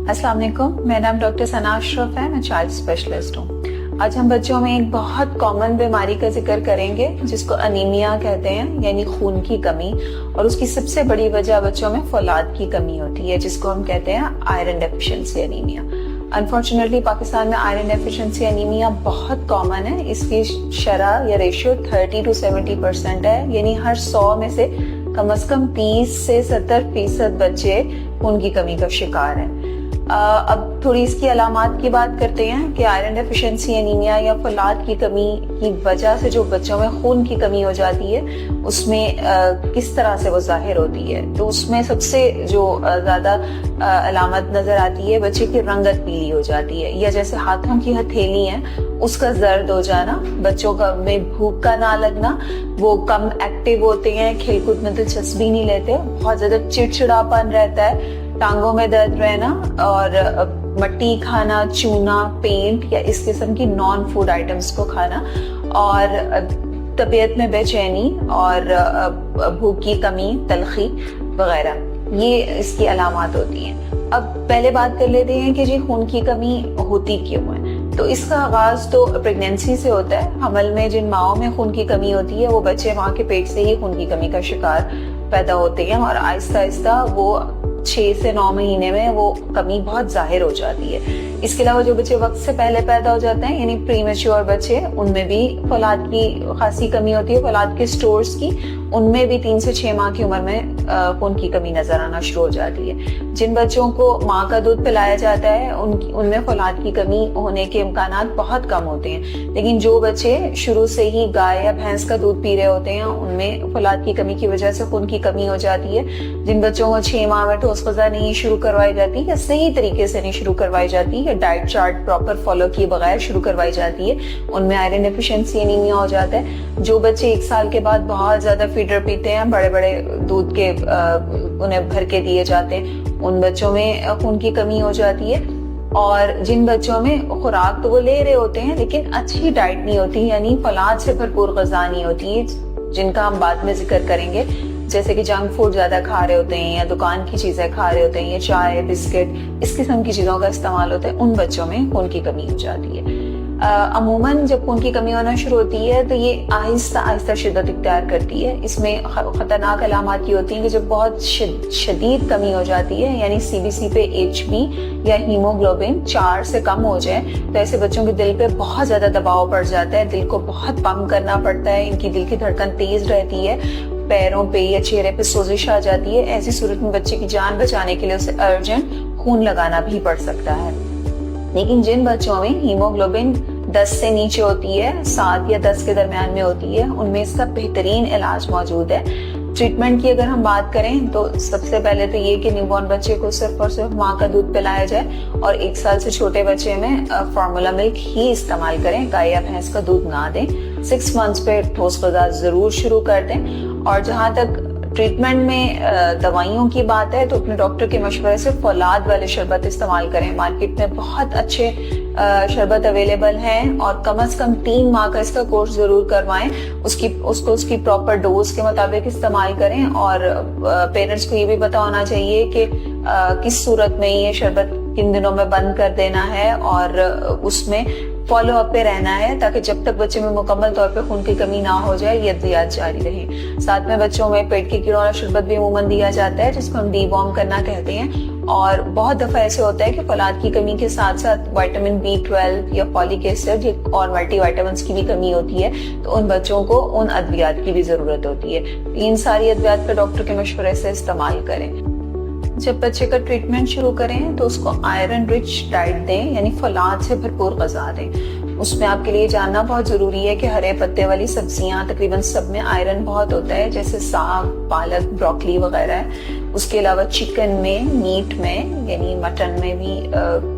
अस्सलाम वालेकुम, मेरा नाम डॉक्टर सना अशरफ है, मैं चाइल्ड स्पेशलिस्ट हूँ। आज हम बच्चों में एक बहुत कॉमन बीमारी का जिक्र करेंगे जिसको अनीमिया कहते हैं, यानी खून की कमी। और उसकी सबसे बड़ी वजह बच्चों में फौलाद की कमी होती है, जिसको हम कहते हैं iron deficiency anaemia. Unfortunately Pakistan में आयरन डेफिशिएंसी एनीमिया बहुत कॉमन है। इसकी शरह या रेशियो 30 to 70% है, यानी हर 100 में से कम 30 से 70% बच्चे खून की कमी का शिकार हैं। अब थोड़ी इसकी अलामात की बात करते हैं कि आयरन डेफिशिएंसी एनीमिया या फौलाद की कमी की वजह से जो बच्चों में खून की कमी हो जाती है, उसमें किस तरह से वो जाहिर होती है। तो उसमें सबसे जो ज्यादा अलामत नजर आती है, बच्चे की रंगत पीली हो जाती है, या जैसे हाथों की हथेली है उसका जर्द हो जाना, बच्चों का में भूख का ना लगना, वो कम एक्टिव होते हैं, खेलकूद में दिलचस्पी नहीं लेते, बहुत ज्यादा चिड़चिड़ापन रहता है, टांगों में दर्द रहना, और मट्टी खाना, चूना, पेंट या इस किस्म की नॉन फूड आइटम्स को खाना, और तबीयत में बेचैनी और भूख की कमी, तलखी वगैरह, ये इसकी अलामत होती हैं। अब पहले बात कर लेते हैं कि जी खून की कमी होती क्यों है। तो इसका आगाज तो प्रेगनेंसी से होता है। हमल में जिन माओं में खून की कमी होती है, वो बच्चे माँ के पेट से ही खून की कमी का शिकार पैदा होते हैं, और आहिस्ता आहिस्ता वो 6 से 9 महीने में वो कमी बहुत जाहिर हो जाती है। इसके अलावा जो बच्चे वक्त से पहले पैदा हो जाते हैं, यानी प्रीमेच्योर बच्चे, उनमें भी फौलाद की खासी कमी होती है, फौलाद के स्टोर्स की, उनमें भी 3 से 6 माह की उम्र में खून की कमी नजर आना शुरू हो जाती है। जिन बच्चों को माँ का दूध पिलाया जाता है, उनमें फौलाद की कमी होने के इम्कानात बहुत कम होते हैं। लेकिन जो बच्चे शुरू से ही गाय या भैंस का दूध पी रहे होते हैं, उनमें फौलाद की कमी की वजह से खून की कमी हो जाती है। जिन बच्चों को 6 माह में ठोस ग़िज़ा नहीं शुरू करवाई जाती, या सही तरीके से नहीं शुरू करवाई जाती, या डाइट चार्ट प्रॉपर फॉलो किए बगैर शुरू करवाई जाती है, उनमें आयरन डेफिशिएंसी एनीमिया हो जाता है। जो बच्चे 1 साल के बाद बहुत ज्यादा फीडर पीते हैं, बड़े बड़े दूध के उन्हें भर के दिए जाते हैं, उन बच्चों में खून की कमी हो जाती है। और जिन बच्चों में खुराक तो वो ले रहे होते हैं, लेकिन अच्छी डाइट नहीं होती, यानी फौलाद से भरपूर ग़िज़ा नहीं होती है, जिनका हम बाद में जिक्र करेंगे, जैसे कि जंक फूड ज्यादा खा रहे होते हैं, या दुकान की चीजें खा रहे होते हैं, या चाय, बिस्किट, इस किस्म की चीजों का इस्तेमाल होता है, उन बच्चों में खून की कमी हो जाती है। अमूमन जब खून की कमी होना शुरू होती है, तो ये आहिस्ता आहिस्ता शिद्दत इख्तियार करती है। इसमें खतरनाक अलामत ये होती हैं कि जब बहुत शदीद कमी हो जाती है, यानी CBC पे HB या हीमोग्लोबिन 4 से कम हो जाए, तो ऐसे बच्चों के दिल पे बहुत ज्यादा दबाव पड़ जाता है, दिल को बहुत पंप करना पड़ता है, इनकी दिल की धड़कन तेज रहती है, पैरों पे या चेहरे पे सोजिश आ जाती है। ऐसी सूरत में बच्चे की जान बचाने के लिए उसे अर्जेंट खून लगाना भी पड़ सकता है। लेकिन जिन बच्चों में हीमोग्लोबिन 10 से नीचे होती है, 7 या 10 के दरमियान में होती है, उनमें इसका बेहतरीन इलाज मौजूद है। ट्रीटमेंट की अगर हम बात करें, तो सबसे पहले तो ये कि न्यूबॉर्न बच्चे को सिर्फ और सिर्फ माँ का दूध पिलाया जाए, और 1 साल से छोटे बच्चे में फार्मूला मिल्क ही इस्तेमाल करें, गाय या भैंस का दूध ना दें। 6 मंथ्स पे ठोस ग़िज़ा जरूर शुरू कर दें। और जहाँ तक ट्रीटमेंट में दवाइयों की बात है, तो अपने डॉक्टर के मशवरे से फौलाद वाले शरबत इस्तेमाल करें। मार्केट में बहुत अच्छे शरबत अवेलेबल हैं, और कम से कम 3 माह का इसका कोर्स जरूर करवाएं। उसकी प्रॉपर डोज के मुताबिक इस्तेमाल करें, और पेरेंट्स को ये भी पता होना चाहिए कि किस सूरत में ये शरबत किन दिनों में बंद कर देना है, और उसमें फॉलो अप पे रहना है, ताकि जब तक बच्चे में मुकम्मल तौर पे खून की कमी ना हो जाए, ये अद्वियात जारी रहे। साथ में बच्चों में पेट के कीड़ों वाला शरबत भी अमूमन दिया जाता है, जिसको हम डीवॉर्म करना कहते हैं। और बहुत दफा ऐसे होता है कि फौलाद की कमी के साथ साथ विटामिन B12 या फॉलिक एसिड और मल्टीविटामिन्स की भी कमी होती है, तो उन बच्चों को उन अद्वियात की भी जरूरत होती है। इन सारी अद्वियात का डॉक्टर के मशवरे से इस्तेमाल करें। जब बच्चे का ट्रीटमेंट शुरू करें, तो उसको आयरन रिच डाइट दें, यानी फौलाद से भरपूर ग़िज़ा दें। उसमें आपके लिए जानना बहुत जरूरी है कि हरे पत्ते वाली सब्जियां तकरीबन सब में आयरन बहुत होता है, जैसे साग, पालक, ब्रोकली वगैरह है। उसके अलावा चिकन में, मीट में, यानी मटन में भी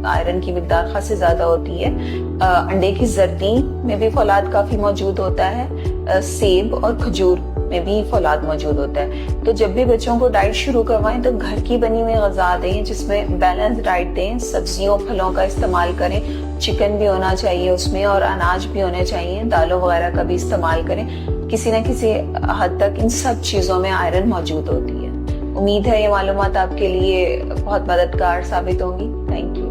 आयरन की मिकदार खासी ज्यादा होती है। अंडे की जर्दी में भी फौलाद काफी मौजूद होता है। सेब और खजूर में भी फौलाद मौजूद होता है। तो जब भी बच्चों को डाइट शुरू करवाएं, तो घर की बनी हुई ग़िज़ा दें, जिसमें बैलेंस डाइट दें, सब्जियों फलों का इस्तेमाल करें, चिकन भी होना चाहिए उसमें, और अनाज भी होने चाहिए, दालों वगैरह का भी इस्तेमाल करें। किसी न किसी हद तक इन सब चीजों में आयरन मौजूद होती है। امید ہے یہ معلومات آپ کے لیے بہت مددگار ثابت ہوں گی. Thank you.